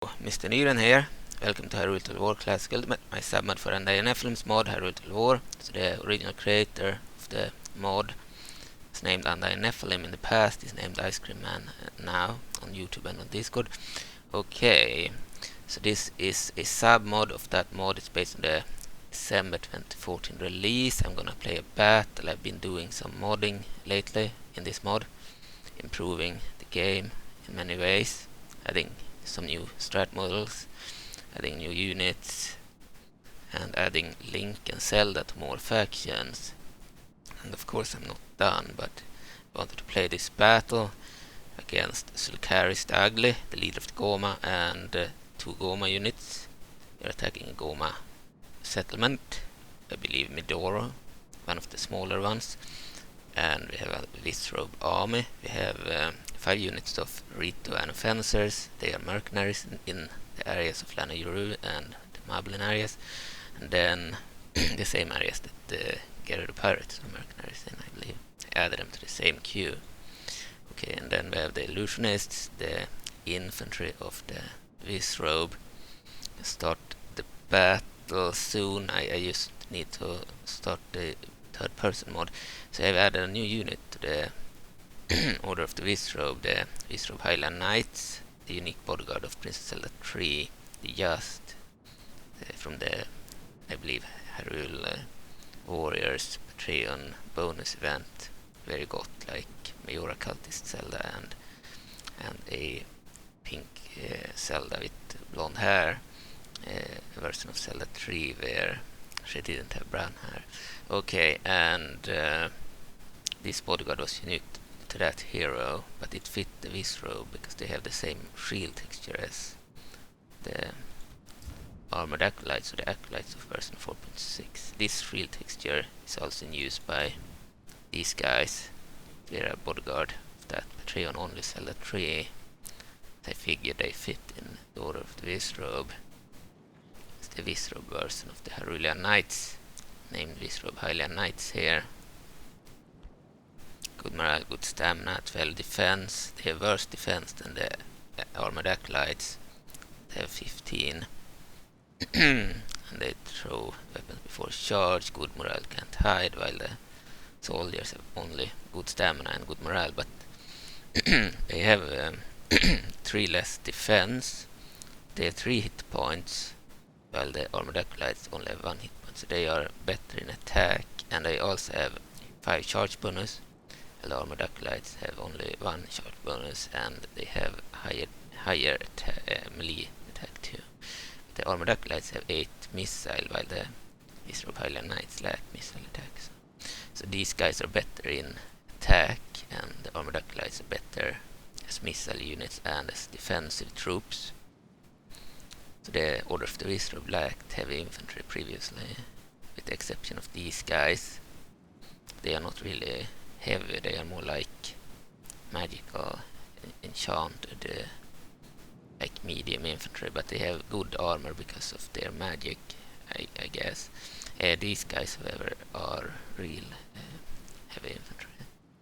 Mr. Nyren here. Welcome to Hyrule Total War Classic Ultimate, my submod for Nephilim's mod, Hyrule Total War. So the original creator of the mod is named Nephilim in the past, is named Ice Cream Man now on YouTube and on Discord. Okay, so this is a sub-mod of that mod. It's based on the December 2014 release. I'm gonna play a battle. I've been doing some modding lately in this mod, improving the game in many ways, adding some new strat models, adding new units, and adding Link and Zelda to more factions. And of course I'm not done, but I wanted to play this battle against Sulcaris the Ugly, the leader of the Gohma, and two Gohma units. They're attacking a Gohma settlement, I believe Midoro, one of the smaller ones. And we have a Wizzrobe army. We have 5 units of Rito and Fencers. They are mercenaries in the areas of Lana Hyrule and the Moblin areas. And then the same areas that the Gerudo pirates are mercenaries in, I believe. I added them to the same queue. Okay, and then we have the illusionists, the infantry of the Wizzrobe. Start the battle soon. I just need to start the third person mod. So I've added a new unit to the Order of the Wizzrobe, the Wizzrobe Hylia Knights, the unique bodyguard of Princess Zelda 3, the Just from the, I believe, Hyrule Warriors Patreon bonus event, where you got like Majora Cultist Zelda and a pink Zelda with blonde hair, a version of Zelda 3 where she didn't have brown hair. Okay, and this bodyguard was unique to that hero, but it fit the Wizzrobe because they have the same shield texture as the armored acolytes, or the acolytes of version 4.6. This shield texture is also in use by these guys. They're a bodyguard of that Patreon only Zelda 3. I figured they fit in the Order of the Wizzrobe. It's the Wizzrobe version of the Hyrulean Knights, named Wizzrobe Hylia Knights here. Good morale, good stamina, 12 defense. They have worse defense than the armored acolytes. They have 15. And they throw weapons before charge. Good morale, can't hide, while the soldiers have only good stamina and good morale. But they have 3 less defense. They have 3 hit points, while the armored acolytes only have 1 hit point. So they are better in attack, and they also have 5 charge bonus. The armored acolytes have only 1 charge bonus, and they have higher melee attack too. The armored acolytes have 8 missile, while the Wizzrobe Hylia Knights lack missile attacks. So these guys are better in attack, and the armored acolytes are better as missile units and as defensive troops. So the Order of the Wizzrobe lacked heavy infantry previously, with the exception of these guys. They are not really heavy, they are more like magical, enchanted, like medium infantry, but they have good armor because of their magic, I guess. These guys, however, are real heavy infantry.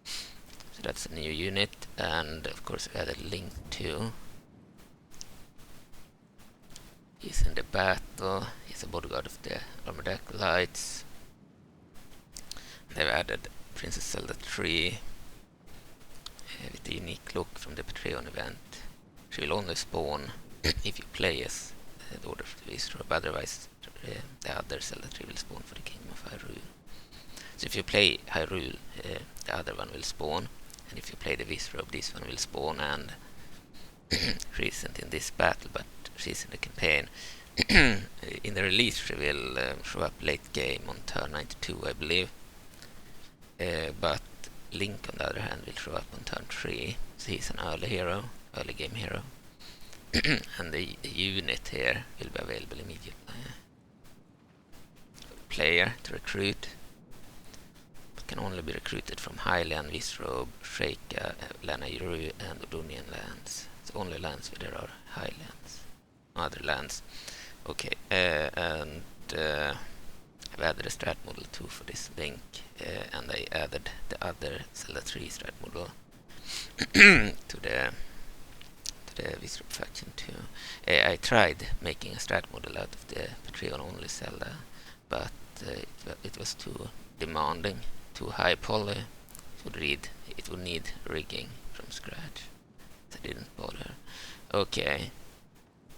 So that's a new unit, and of course we added Link too. He's in the battle, he's a bodyguard of the armored acolytes. They've added Princess Zelda 3 with the unique look from the Patreon event. She will only spawn if you play as the Order of the Wizzrobe, otherwise the other Zelda 3 will spawn for the Kingdom of Hyrule. So if you play Hyrule, the other one will spawn, and if you play the Wizzrobe, this one will spawn, and she isn't in this battle, but she's in the campaign. In the release she will show up late game on turn 92, I believe. But Link, on the other hand, will show up on turn 3, so he's an early game hero. And the unit here will be available immediately. Player to recruit, but can only be recruited from Hylia and Wizzrobe, Sheikah, Lana Hyrule, and Odonian lands. So only lands where there are highlands, no other lands. Okay, and I've added a strat model too for this Link, and I added the other Zelda 3 strat model to the the Wizzrobe faction too. I tried making a strat model out of the Patreon only Zelda, but it was too demanding, too high poly. It would need rigging from scratch. So I didn't bother. Okay,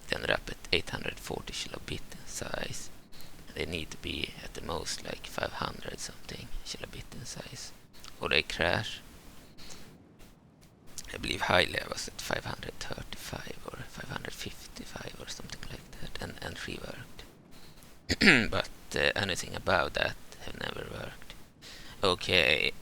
they ended up at 840 kilobit in size. They need to be at the most like 500 something kilobit in size, or they crash. I believe Hylia was at 535 or 555 or something like that, and reworked. But anything above that have never worked. Okay.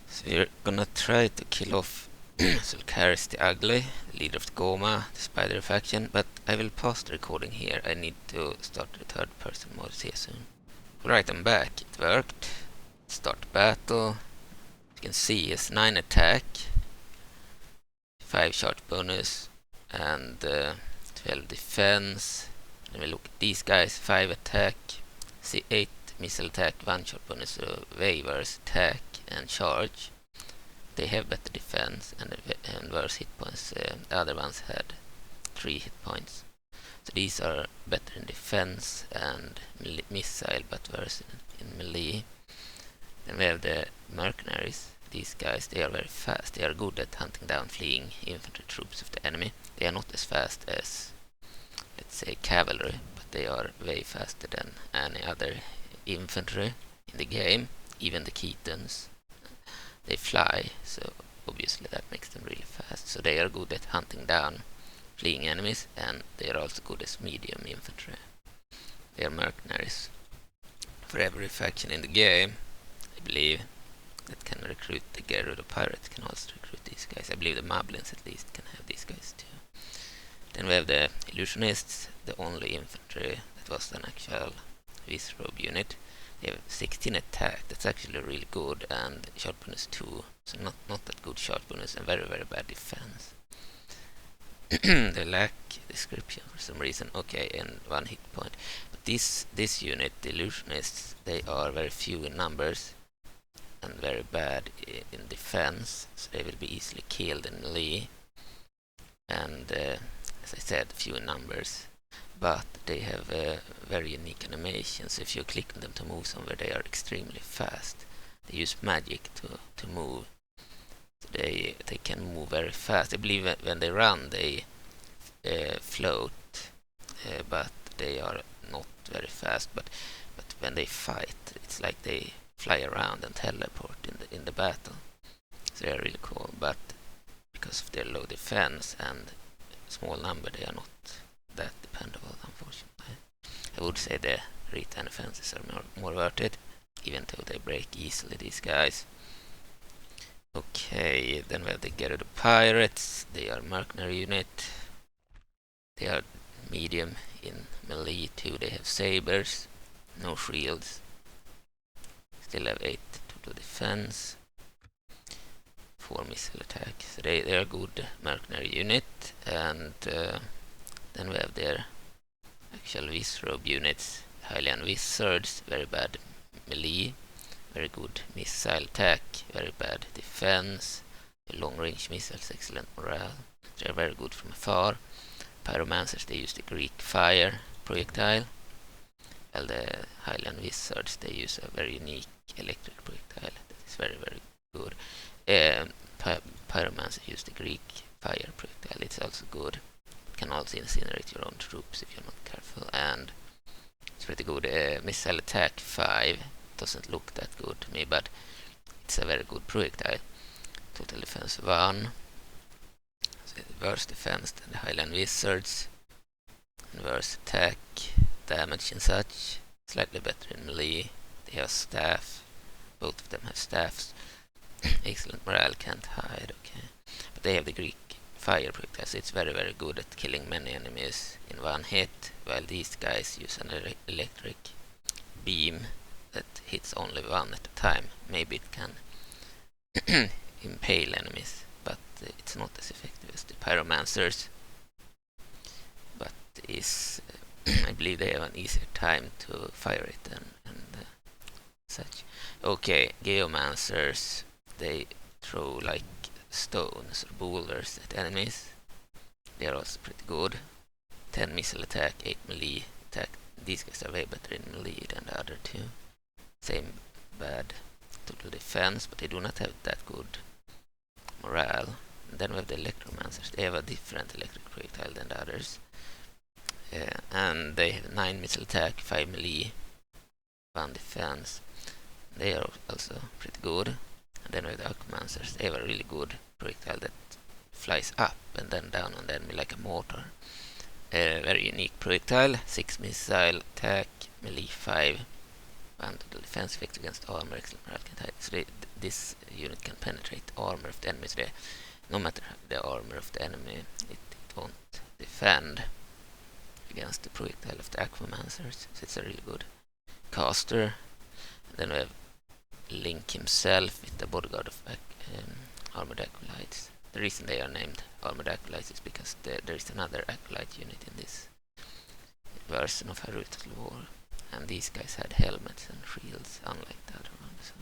So we're gonna try to kill off Sulcaris the Ugly, leader of the Gohma, the spider faction, but I will pause the recording here. I need to start the third person mode here soon. Alright, I'm back. It worked. Start battle. You can see it's 9 attack, 5 charge bonus, and 12 defense. Then we look at these guys, 5 attack, 8 missile attack, 1 charge bonus, so way worse attack and charge. They have better defense and worse hit points. The other ones had 3 hit points. So these are better in defense and missile, but worse in melee. Then we have the mercenaries. These guys, they are very fast. They are good at hunting down fleeing infantry troops of the enemy. They are not as fast as, let's say, cavalry, but they are way faster than any other infantry in the game. Even the Keatons, they fly, so obviously that makes them really fast. So they are good at hunting down fleeing enemies, and they are also good as medium infantry. They are mercenaries. For every faction in the game, I believe, that can recruit the Gerudo pirates can also recruit these guys. I believe the Moblins at least can have these guys too. Then we have the illusionists, the only infantry that was an actual Wizzrobe unit. They have 16 attack, that's actually really good, and shot bonus 2, so not that good shot bonus and very bad defense. They lack description for some reason. Okay, and 1 hit point. But this unit, the illusionists, they are very few in numbers and very bad in defense, so they will be easily killed in melee. And as I said, few in numbers, but they have very unique animations. If you click on them to move somewhere, they are extremely fast. They use magic to move. So they can move very fast. I believe when they run, they float, but they are not very fast. But when they fight, it's like they fly around and teleport in the battle. So they are really cool, but because of their low defense and small number, they are not that dependable, unfortunately. I would say the return offenses are more worth it, even though they break easily, these guys. Okay, then we have the Gerudo pirates. They are mercenary unit. They are medium in melee too. They have sabers, no shields. Still have 8 total defense, 4 missile attack. So they are good mercenary unit. And then we have their actual Wizzrobe units, Hylian wizards, very bad melee, very good missile attack, very bad defense, long range missiles, excellent morale. They are very good from afar. Pyromancers, they use the Greek fire projectile, while the Hylian wizards, they use a very unique electric projectile that is very good. Pyromancers use the Greek fire projectile, it's also good. Can also incinerate your own troops if you're not careful, and it's pretty good. Missile attack 5 doesn't look that good to me, but it's a very good projectile. Total defense 1. So worse defense than the Hylian wizards, and worse attack, damage and such. Slightly better in melee. They have staff. Both of them have staffs. Excellent morale, can't hide. Okay, but they have the Greek fire projectile, so it's very good at killing many enemies in one hit, while these guys use an electric beam that hits only one at a time. Maybe it can impale enemies, but it's not as effective as the pyromancers. But is I believe they have an easier time to fire it and such. Okay, geomancers, they throw like stones or boulders at enemies. They are also pretty good. 10 missile attack, 8 melee attack. These guys are way better in melee than the other two. Same bad total defense, but they do not have that good morale. And then we have the electromancers. They have a different electric projectile than the others. And they have 9 missile attack, 5 melee, 1 defense. They are also pretty good. And then we have the Akmancers. They have a really good projectile that flies up and then down on the enemy like a mortar. Very unique projectile. 6 missile attack, melee 5, 1 total defense effect against armor, excellent morale can hide. So this unit can penetrate armor of the enemy. So no matter the armor of the enemy, it won't defend against the projectile of the Aquamancers. So it's a really good caster. And then we have Link himself with the bodyguard of armored acolytes. The reason they are named armored acolytes is because there is another acolyte unit in this version of Hyrule Total War, and these guys had helmets and shields, unlike the other ones. So.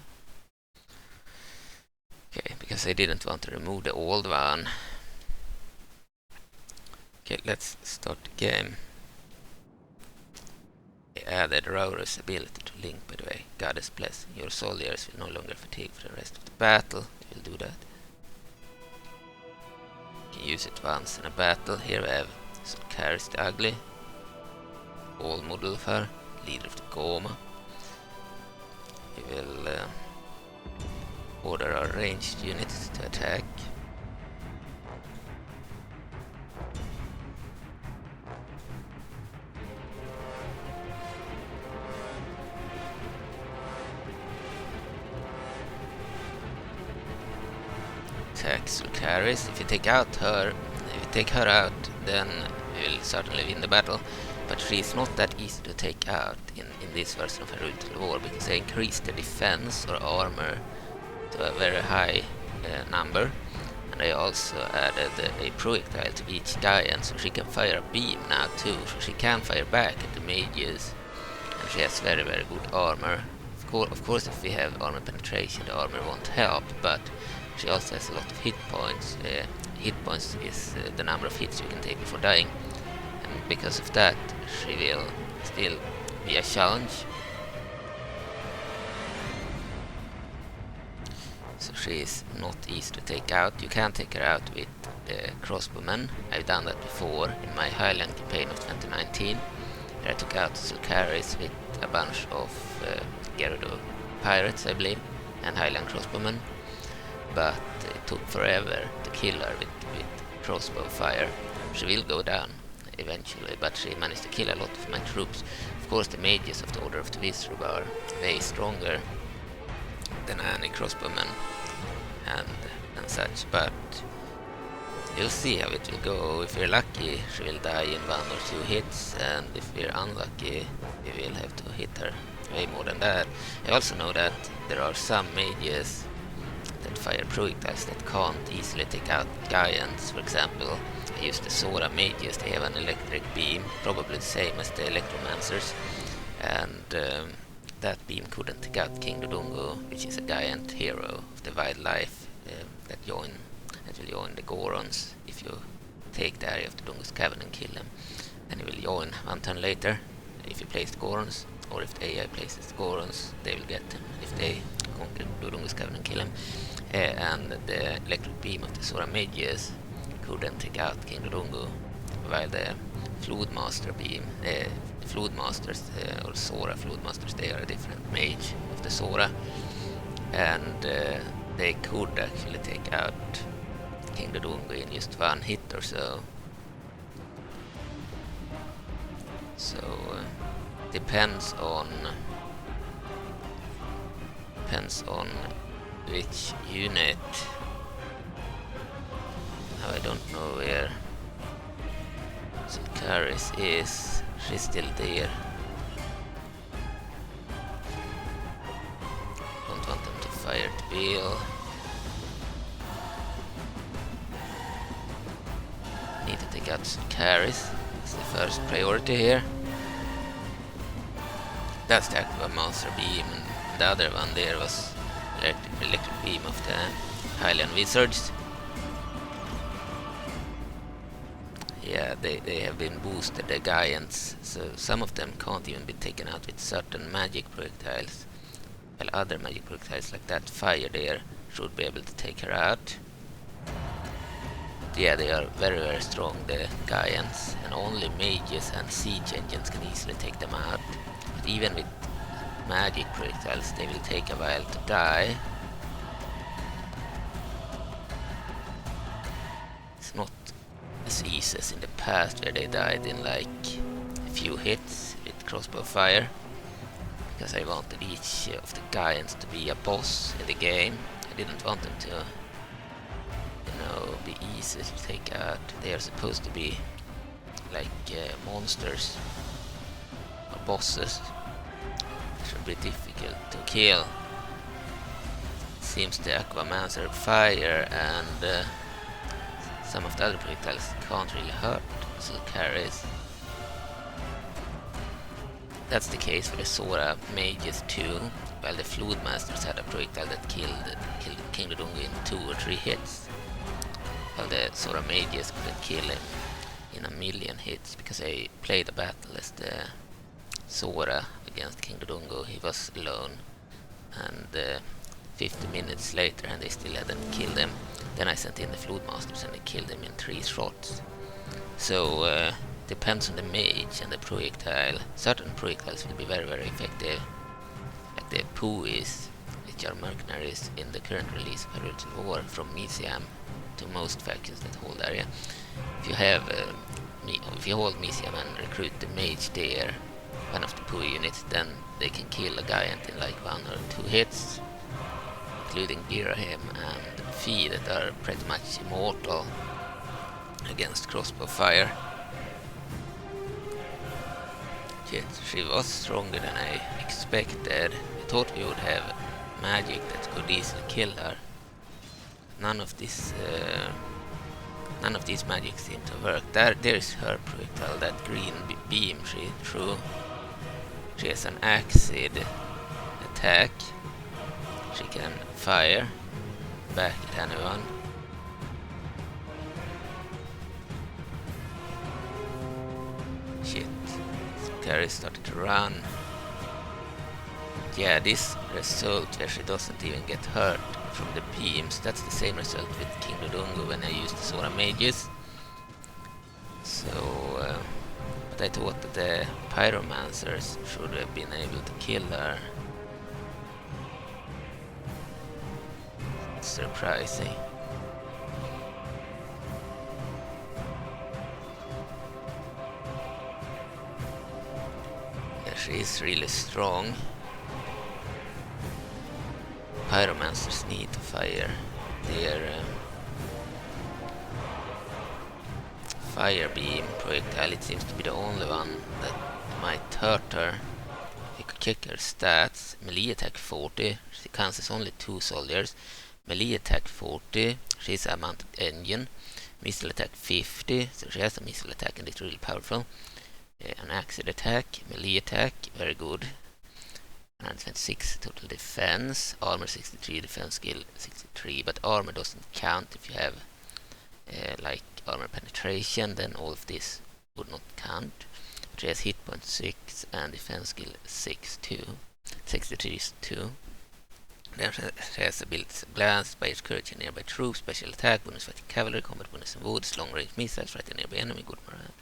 Okay, because I didn't want to remove the old one. Okay, let's start the game. I added Rauru's ability to Link, by the way. Goddess blessing. Your soldiers will no longer fatigue for the rest of the battle. You will do that. You can use it once in a battle. Here we have Solcaris the Ugly, All Mudulfar, leader of the Gohma. We will order our ranged units to attack. Attack Solcaris. If you take her out, then we will certainly win the battle. But she is not that easy to take out in this version of Hyrule Total War, because they increased the defense or armor to a very high number, and they also added a projectile to each giant, so she can fire a beam now too, so she can fire back at the mages, and she has very, very good armor. Of course, if we have armor penetration, the armor won't help, but she also has a lot of hit points. Hit points is the number of hits you can take before dying, and because of that, she will still be a challenge. So she is not easy to take out. You can take her out with the crossbowmen. I've done that before in my Highland campaign of 2019. There I took out Solcaris with a bunch of Gerudo pirates, I believe, and Highland crossbowmen. But it took forever to kill her with crossbow fire. She will go down eventually, but she managed to kill a lot of my troops. Of course, the mages of the Order of the Wizzrobe are way stronger than any crossbowmen and such, but you'll see how it will go. If we're lucky, she will die in 1 or 2 hits, and if we're unlucky, we will have to hit her way more than that. I also know that there are some mages that fire projectiles that can't easily take out giants. For example, I used the Sora mages. They have an electric beam, probably the same as the Electromancers, and that beam couldn't take out King Dodongo, which is a giant hero of the wildlife that will join the Gorons if you take the area of Dodongo's cavern and kill him. Then he will join 1 turn later if you place the Gorons, or if the AI places the Gorons, they will get him if they conquer Dodongo's cavern and kill him. And the electric beam of the Sora mages couldn't take out King Dodongo, while the Floodmaster beam, Floodmasters or Sora Floodmasters, they are a different mage of the Sora, and they could actually take out King Dodongo in just 1 hit or so. So depends on which unit. Now I don't know where Solcaris is. She's still there. Don't want them to fire the wheel. Need to take out Solcaris. That's the first priority here. That's the Aqua Monster Beam, and the other one there was electric beam of the Hylian Wizards. yeah, they have been boosted, the giants, so some of them can't even be taken out with certain magic projectiles, while other magic projectiles like that fire there should be able to take her out. But yeah, they are very very strong, the giants, and only mages and siege engines can easily take them out. But even with magic projectiles they will take a while to die. It's not as easy as in the past where they died in like a few hits with crossbow fire, because I wanted each of the giants to be a boss in the game. I didn't want them to, you know, be easy to take out. They are supposed to be like monsters or bosses. It should be difficult to kill. It seems the Aquamancer fire and some of the other projectiles can't really hurt Sulcaris. That's the case for the Sora mages too, while the Flood Masters had a projectile that killed King Dodongo in 2 or 3 hits, while the Sora mages couldn't kill him in a million hits, because they played a battle as the Sora against King Dodongo. He was alone, and 50 minutes later and they still hadn't killed him. Then I sent in the Flood Masters and they killed him in 3 shots. So depends on the mage and the projectile. Certain projectiles will be very very effective, like the Puis, which are mercenaries in the current release of Hyrule War, from Mysiam to most factions that hold area. If you have if you hold Mysiam and recruit the mage there, one of the Puis units, then they can kill a giant in like 1 or 2 hits, including Girahim and Fi, that are pretty much immortal against crossbow fire. Yet she was stronger than I expected. I thought we would have magic that could easily kill her. None of these magics seem to work. There is her projectile, that green beam she threw. She has an acid attack. She can fire back at anyone. Shit. Gary started to run. Yeah, this result where she doesn't even get hurt from the beams, that's the same result with King Dodongo when I used the Sora mages. So, but I thought that the pyromancers should have been able to kill her. It's surprising. Yeah, she is really strong. Pyromancers need to fire their fire beam projectile. It seems to be the only one that might hurt her. You could check her stats. Melee attack 40. She cancels only 2 soldiers. Melee attack 40. She's a mounted engine. Missile attack 50. So she has a missile attack and it's really powerful. An acid attack. Melee attack. Very good. 126 total defense, armor 63, defense skill 63, but armor doesn't count if you have like armor penetration, then all of this would not count. But she has hit point 6 and defense skill 63 is 2. Then she has abilities glance, bias courage in nearby troops, special attack, bonus fighting cavalry, combat bonus in woods, long range missiles, right in nearby enemy, good morale.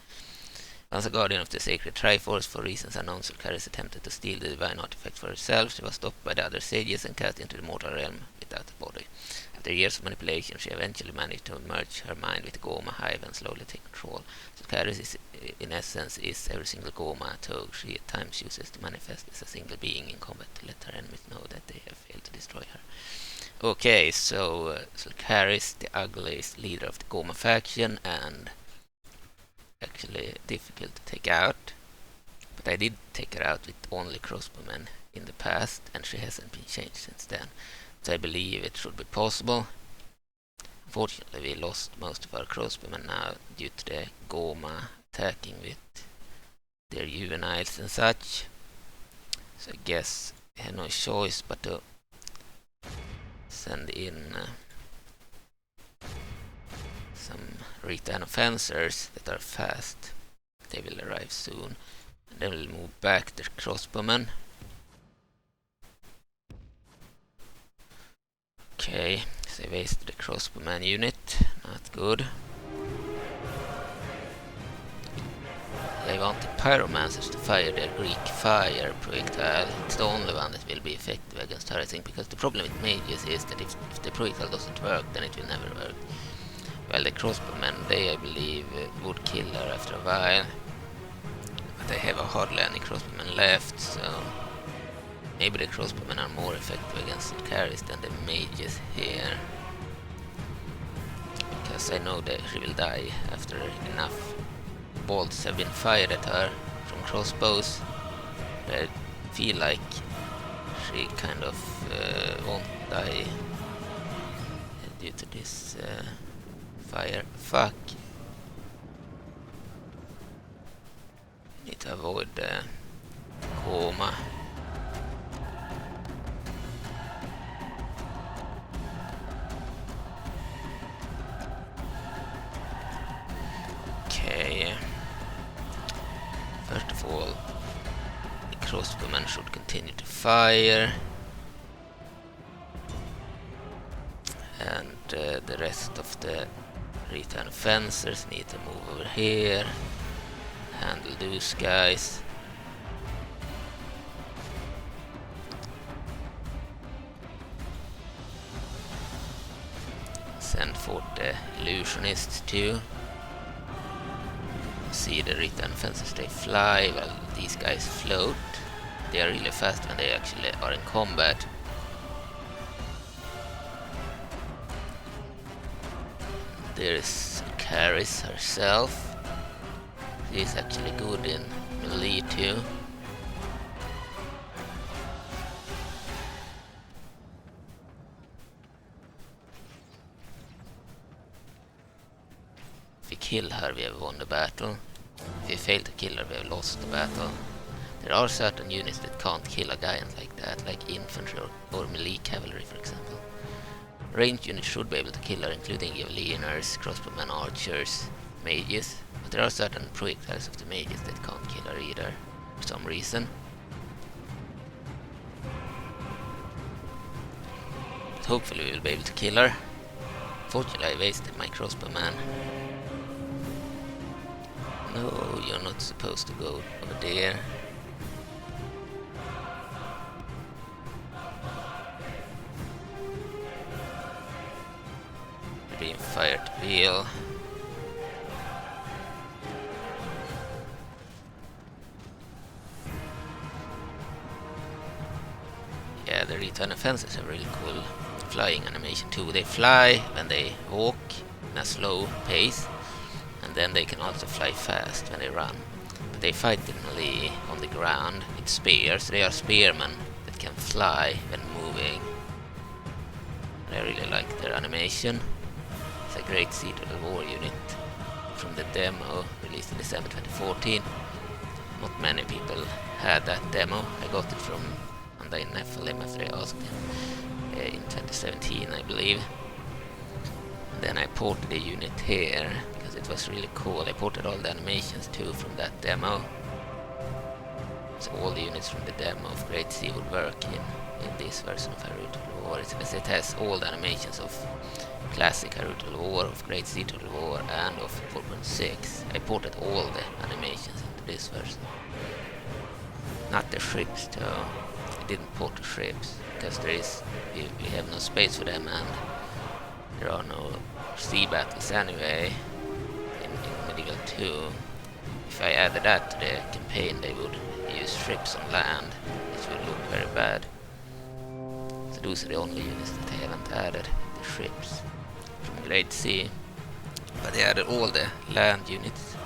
Once a guardian of the sacred Triforce, for reasons unknown, Sulcaris attempted to steal the divine artifact for herself. She was stopped by the other sages and cast into the mortal realm without a body. After years of manipulation, she eventually managed to merge her mind with the Gohma Hive and slowly take control. Sulcaris is, in essence, is every single Gohma toad she at times uses to manifest as a single being in combat to let her enemies know that they have failed to destroy her. Okay, so Sulcaris, the ugliest leader of the Gohma faction, and actually difficult to take out, but I did take her out with only crossbowmen in the past, and she hasn't been changed since then, so I believe it should be possible. Unfortunately, we lost most of our crossbowmen now due to the Gohma attacking with their juveniles and such, so I guess I had no choice but to some return fencers that are fast. They will arrive soon. And then we'll move back the crossbowmen. Okay, so I wasted the crossbowman unit. Not good. I want the pyromancers to fire their Greek fire projectile. It's the only one that will be effective against her, I think, because the problem with mages is that if the projectile doesn't work, then it will never work. Well, the crossbowmen, they, I believe, would kill her after a while. But I have hardly any crossbowmen left, so maybe the crossbowmen are more effective against the carries than the mages here. Because I know that she will die after enough bolts have been fired at her from crossbows. I feel like she kind of won't die due to this fire. Fuck. Need to avoid Gohma. Okay. First of all, the crossbowmen should continue to fire, and the rest of the return fencers need to move over here, handle those guys. Send for the illusionists too. See the return fences, they fly, well these guys float. They are really fast when they actually are in combat. There is Caris herself. She is actually good in melee too. If we kill her, we have won the battle. If we fail to kill her, we have lost the battle. There are certain units that can't kill a giant like that, like infantry or melee cavalry, for example. Ranged units should be able to kill her, including javeliners, crossbowmen, archers, mages. But there are certain projectiles of the mages that can't kill her either, for some reason. But hopefully we will be able to kill her. Fortunately, I wasted my crossbowman. No, you're not supposed to go over there. You're being fired to wheel. Yeah, the return offenses have really cool flying animation too. They fly when they walk in a slow pace, and then they can also fly fast when they run. But they fight in melee on the ground with spears. They are spearmen that can fly when moving. I really like their animation. It's a great Sea Turtle War unit from the demo released in December 2014. Not many people had that demo. I got it from Undying Nephilim after I asked him in 2017, I believe. And then I ported the unit here because it was really cool. I ported all the animations too from that demo. So all the units from the demo of Great Sea would work in this version of Hyrule War. It has all the animations of classic Hyrule War, of Great Sea Turtle War, and of 4.6. I ported all the animations into this version. Not the ships though. I didn't port the ships because we have no space for them, and there are no sea battles anyway in Medieval 2. If I added that to the campaign, they would use ships on land, which would look very bad. So those are the only units that I haven't added, the ships from Great Sea. But I added all the land units.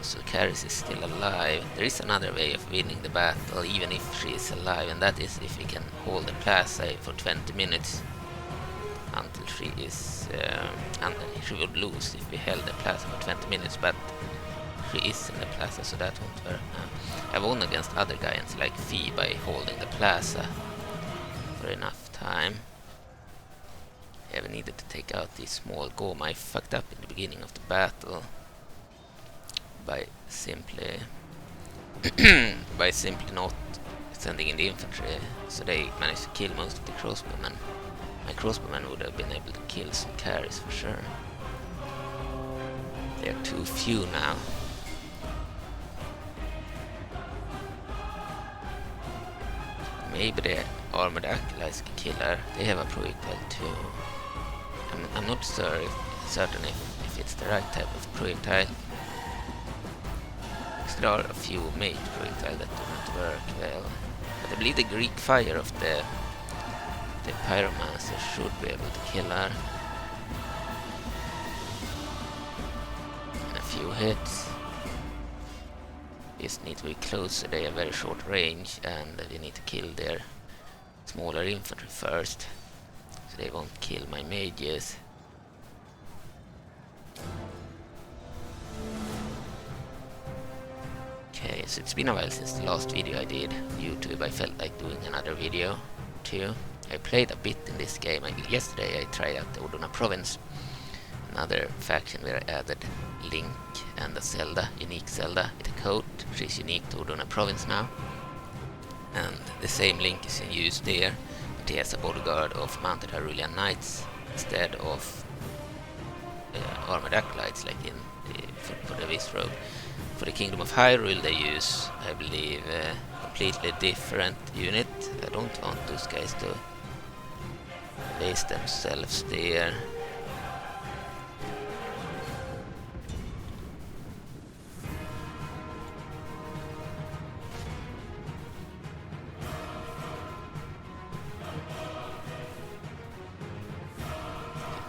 So Caris is still alive. There is another way of winning the battle, even if she is alive, and that is if we can hold the plaza for 20 minutes until she is... and she would lose if we held the plaza for 20 minutes, but she is in the plaza, so that won't work now. I won against other giants like Fee by holding the plaza for enough time. I needed to take out these small Gohma. I fucked up in the beginning of the battle by simply not sending in the infantry, so they managed to kill most of the crossbowmen. My crossbowmen would have been able to kill some carries for sure. They're too few now. Maybe the armored acolytes can kill her. They have a projectile too. I'm not certain if it's the right type of projectile. Because there are a few mage projectiles that do not work well. But I believe the Greek fire of the pyromancer should be able to kill her. And a few hits. Just need to be closer, they have very short range, and we need to kill their smaller infantry first, so they won't kill my mages. Okay, so it's been a while since the last video I did on YouTube. I felt like doing another video too. I played a bit in this game. Yesterday I tried out the Odona province, another faction where I added Link and a Zelda, unique Zelda with a coat. She's unique to Odona province now, and the same Link is in use there, but he has a bodyguard of mounted Hyrulean knights instead of armored acolytes like in for the Wizzrobe. For the Kingdom of Hyrule they use, I believe, a completely different unit. I don't want those guys to base themselves there.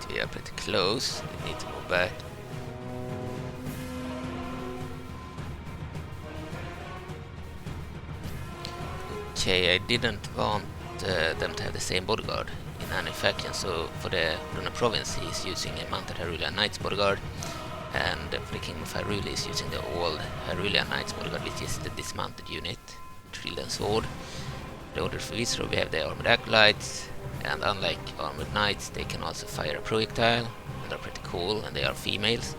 We are pretty close, we need to move back. Okay, I didn't want them to have the same bodyguard in any faction, so for the Odona province he's using a mounted Hyrulean Knights bodyguard, and for the Kingdom of Hyrule he's using the old Hyrulean Knights bodyguard, which is the dismounted unit, shield and sword. The order for Wizzrobe we have the armored acolytes, and unlike armored knights they can also fire a projectile, and they're pretty cool, and they are females.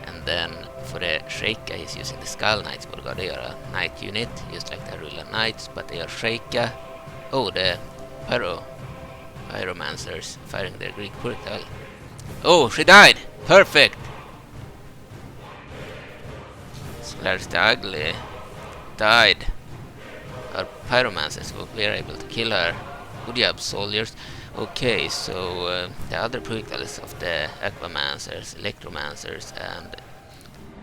And then for the Sheikah he's using the Skull Knights bodyguard. They are a knight unit, just like the Hyrulean Knights, but they are Sheikah. Oh, the pyromancers firing their Greek projectile. Oh, she died! Perfect! Solaris the Ugly died. Our pyromancers were able to kill her. Good job, soldiers. Okay, so the other projectiles of the Aquamancers, Electromancers, and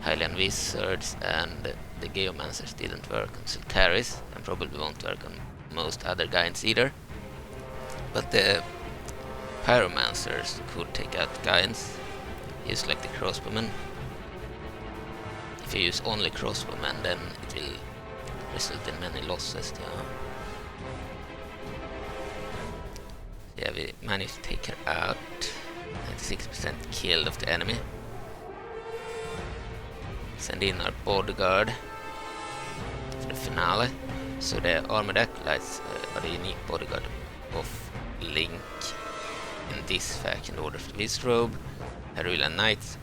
Hylian Wizards and the Geomancers didn't work on Sultaris, and probably won't work on most other guides either. But the Pyromancers could take out guides, just like the crossbowmen. If you use only crossbowmen, then it will result in many losses. Yeah, we managed to take her out. 96% killed of the enemy. Send in our bodyguard for the finale. So the armored acolytes are the unique bodyguard of Link in this faction, the Order of the Wizzrobe. Hyrulean Knights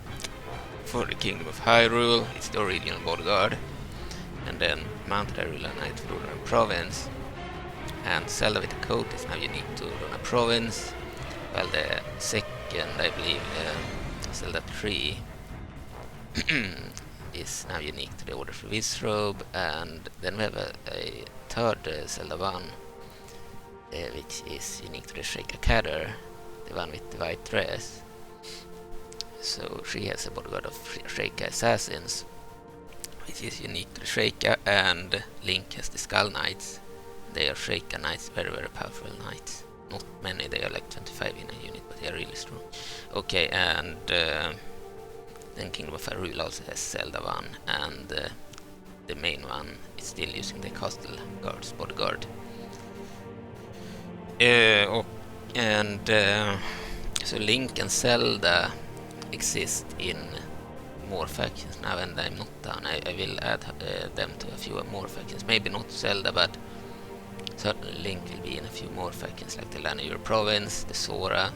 for the Kingdom of Hyrule, it's the original bodyguard. And then mounted Hyrulean Knights for Odona province. And Zelda with the coat is now unique to Odona province, while the second, I believe, Zelda 3 is now unique to the Order for Wizzrobe, and then we have a third Zelda 1, which is unique to the Sheikah Cadder, the one with the white dress. So she has a bodyguard of Sheikah Assassins, which is unique to the Sheikah, and Link has the Skull Knights. They are Sheikah Knights, very very powerful knights. Not many, they are like 25 in a unit, but they are really strong. Okay, and then Kingdom of Hyrule also has Zelda 1, and the main one is still using the Castle Guard's bodyguard. So Link and Zelda exist in more factions now, and I'm not done. I will add them to a few more factions. Maybe not Zelda, but certainly Link will be in a few more factions, like the Lanayur province, the Sora,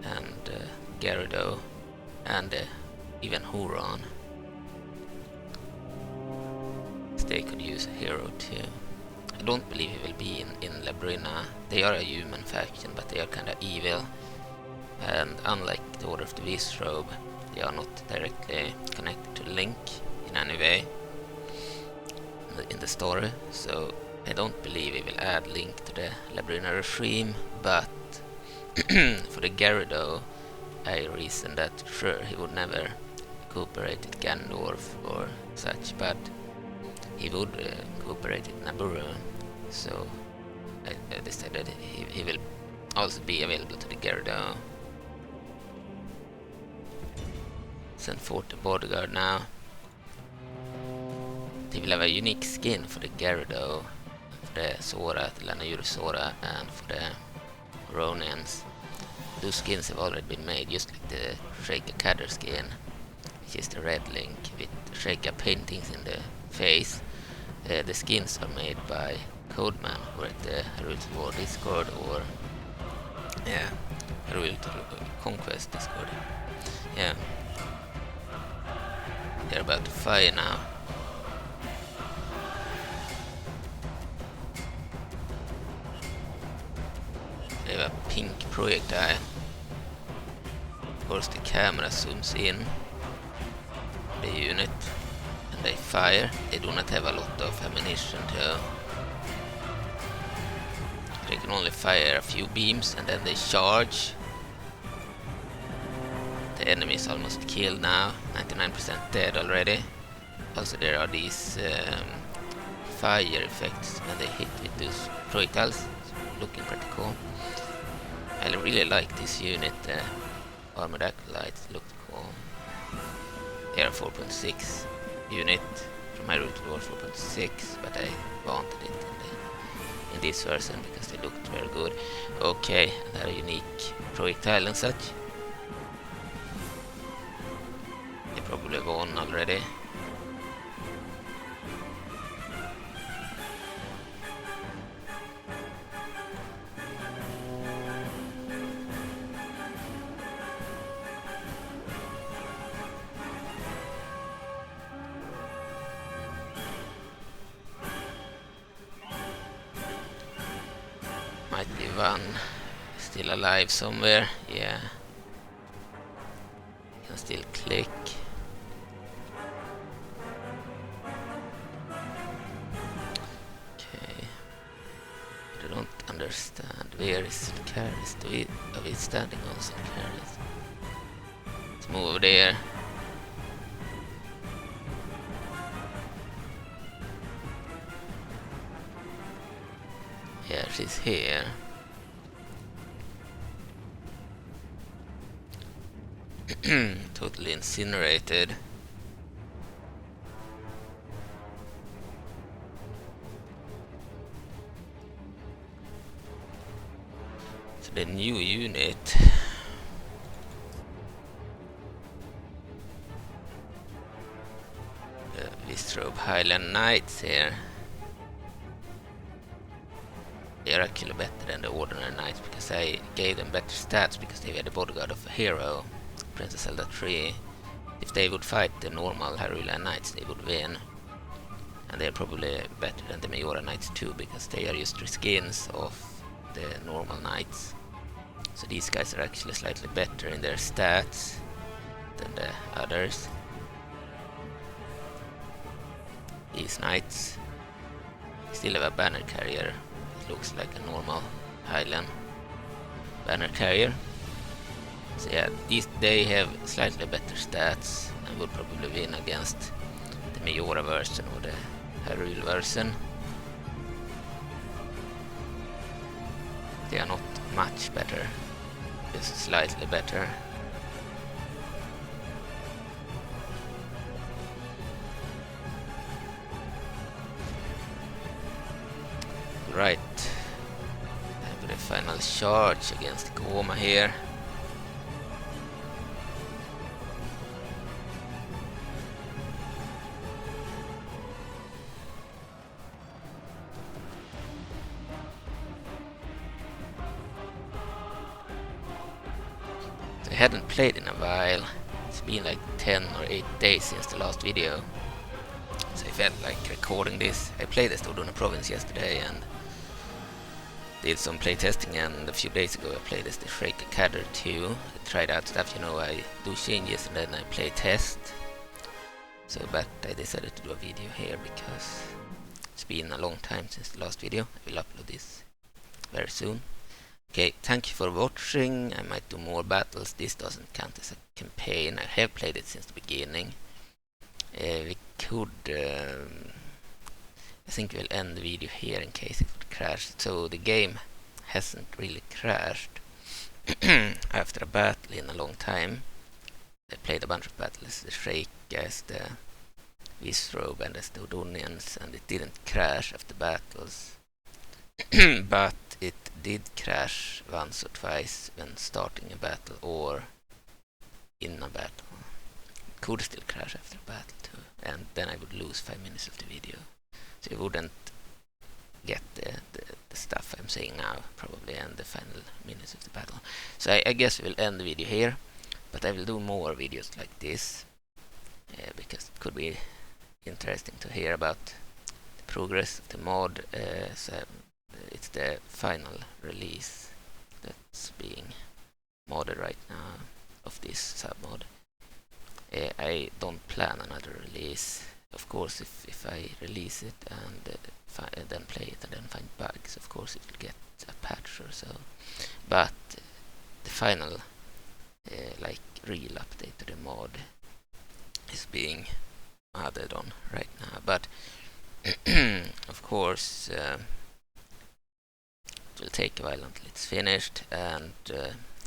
and Gyarados, and even Huron. They could use a hero too. I don't believe he will be in Labrina. They are a human faction, but they are kinda evil. And unlike the Order of the Wizzrobe, they are not directly connected to Link in any way in the story. So I don't believe he will add Link to the Labrina regime, but for the Gyarados, I reason that sure he would never cooperate with Ganondorf or such, but he would cooperate with Nabooru, so I decided he will also be available to the Gyarados. Send forth the bodyguard now. They will have a unique skin for the Gyarados, for the Sora, the Lanayuru Sora, and for the Ronins. Those skins have already been made, just like the Sheikah Kader skin, which is the red Link with Sheikah paintings in the face. The skins are made by Codeman, or at the Hyrule War Discord, or Hyrule Conquest Discord. Yeah, they're about to fire now. They have a pink projectile. Of course, the camera zooms in the unit. They fire. They do not have a lot of ammunition too. They can only fire a few beams and then they charge. The enemy is almost killed now, 99% dead already. Also there are these fire effects when they hit with those projectiles. It's looking pretty cool. I really like this unit. Armored Acolytes looked cool. They are 4.6. Unit from Hyrule to War 4.6, but I wanted it in this version because they looked very good. Okay, they're a unique projectile and such. They probably won already. Might be one still alive somewhere. Yeah, can still click. Okay, I don't understand. Where is the carries? Are we standing on some carries? Let's move over there. Yeah, she's here. Totally incinerated. So the new unit. The Wizzrobe Highland Knights here. They are actually better than the ordinary knights because I gave them better stats because they were the bodyguard of a hero, Princess Zelda 3. If they would fight the normal Hyrule knights, they would win. And they are probably better than the Majora knights too because they are just reskins of the normal knights. So these guys are actually slightly better in their stats than the others. These knights still have a banner carrier. Looks like a normal Highland banner carrier. So yeah, they have slightly better stats and would probably win against the Majora version or the Hyrule version. They are not much better, just slightly better. Right, time for the final charge against Gohma here. hadn't played in a while. It's been like 10 or 8 days since the last video. So I felt like recording this. I played the Storduna province yesterday and did some playtesting, and a few days ago I played as the Shrike Cadder too. I tried out stuff, you know, I do changes and then I play test. So, but I decided to do a video here because it's been a long time since the last video. I will upload this very soon. Okay, thank you for watching. I might do more battles. This doesn't count as a campaign. I have played it since the beginning. We could... I think we'll end the video here in case it would crash. So the game hasn't really crashed after a battle in a long time. I played a bunch of battles, the Shrike as the Wizzrobe and as the Odonians, and it didn't crash after battles. But it did crash once or twice when starting a battle or in a battle. It could still crash after a battle too, and then I would lose 5 minutes of the video. So you wouldn't get the stuff I'm saying now, probably, and the final minutes of the battle. So I guess we'll end the video here, but I will do more videos like this, because it could be interesting to hear about the progress of the mod. So it's the final release that's being modded right now of this submod. I don't plan another release. Of course, if I release it and then play it and then find bugs, of course it will get a patch or so. But the final, like, real update to the mod is being added on right now. But of course, it will take a while until it's finished, and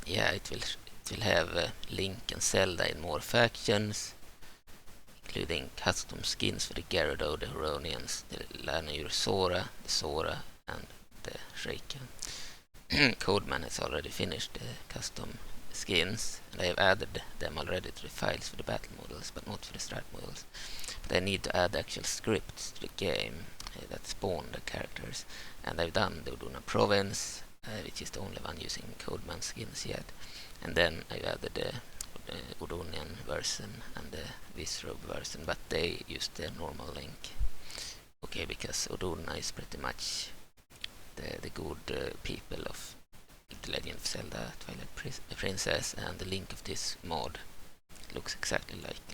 yeah, it will have Link and Zelda in more factions, including custom skins for the Gyarados, the Huronians, the Lanayur Sora, the Sora, and the Shrike. Codeman has already finished the custom skins, and I have added them already to the files for the battle models, but not for the strat models. But I need to add actual scripts to the game that spawn the characters, and I've done the Oduna province, which is the only one using Codeman skins yet, and then I've added the Odonian version and the Wizzrobe version, but they use the normal Link. Okay, because Oduna is pretty much the good people of The Legend of Zelda Twilight Princess, and the Link of this mod looks exactly like